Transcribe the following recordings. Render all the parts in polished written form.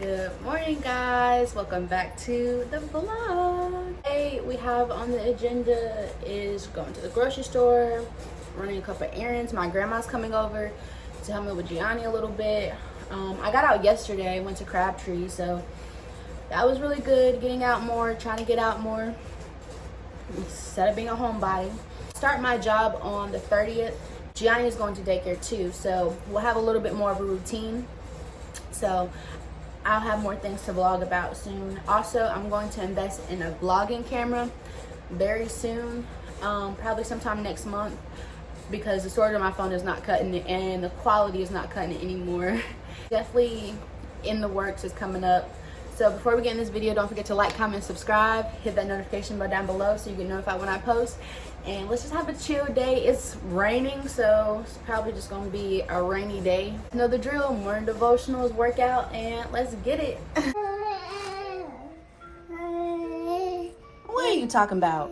Good morning, guys. Welcome back to the vlog. Today we have on the agenda is going to the grocery store, running a couple of errands. My grandma's coming over to help me with Giani a little bit. I got out yesterday, went to Crabtree, so that was really good. Getting out more, trying to get out more instead of being a homebody. Start my job on the 30th. Giani is going to daycare too, so we'll have a little bit more of a routine. So I'll have more things to vlog about soon. Also, I'm going to invest in a vlogging camera very soon, probably sometime next month, because the storage on my phone is not cutting it and the quality is not cutting it anymore. Definitely in the works, is coming up. So before we get in this video, don't forget to like, comment, subscribe, hit that notification bell down below so you get notified when I post. And let's just have a chill day. It's raining, so it's probably just gonna be a rainy day. You know the drill, morning devotionals, workout, and let's get it. What are you talking about?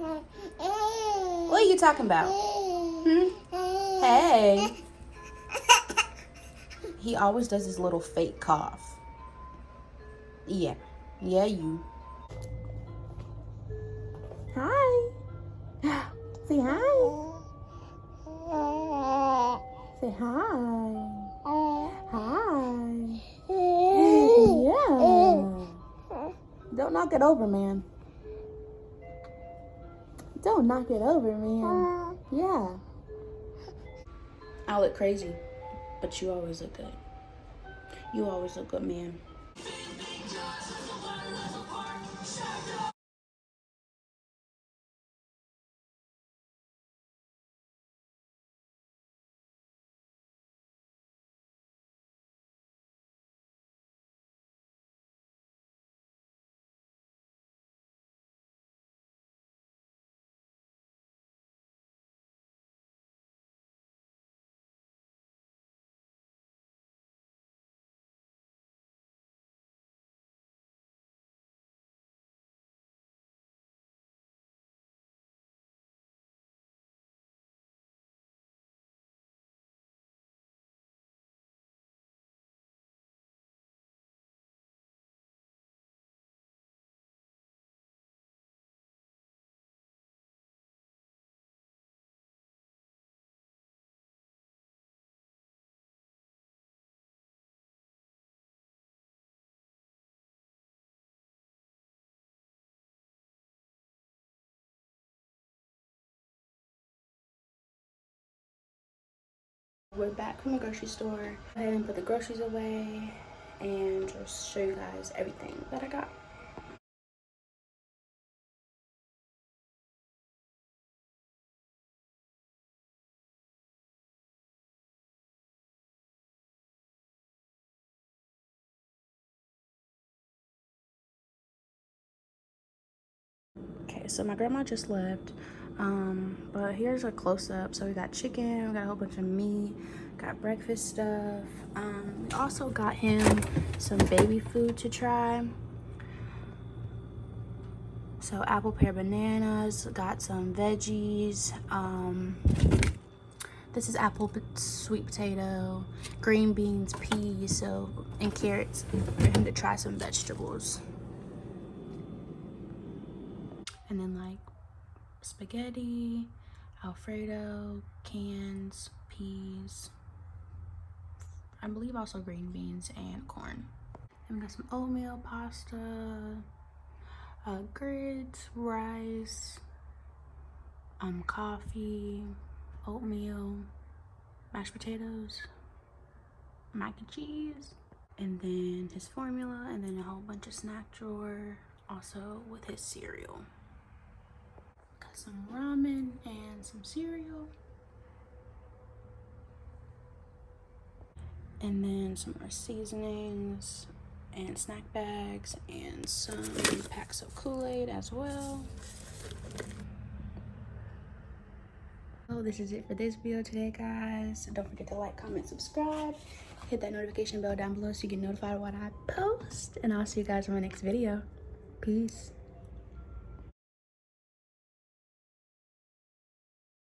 What are you talking about? Hey. He always does this little fake cough. Yeah, you. Hi. Say hi. Say hi. Hi. Yeah. Don't knock it over, man. Don't knock it over, man. Yeah. I look crazy, but you always look good. You always look good, man. We're back from the grocery store. Go ahead and put the groceries away and just show you guys everything that I got. Okay, so my grandma just left, but here's a close-up. So we got chicken, we got a whole bunch of meat, got breakfast stuff. We also got him some baby food to try. So apple, pear, bananas, got some veggies. This is apple, sweet potato, green beans, peas, and carrots for him to try some vegetables. And then like spaghetti, Alfredo, cans, peas, I believe also green beans and corn. And we got some oatmeal, pasta, grits, rice, coffee, oatmeal, mashed potatoes, mac and cheese, and then his formula, and then a whole bunch of snack drawer, also with his cereal. Got some ramen and some cereal, and then some more seasonings and snack bags and some packs of Kool-Aid as well. So this is it for this video today, guys. Don't forget to like, comment, subscribe, hit that notification bell down below so you get notified when I post, and I'll see you guys in my next video. Peace.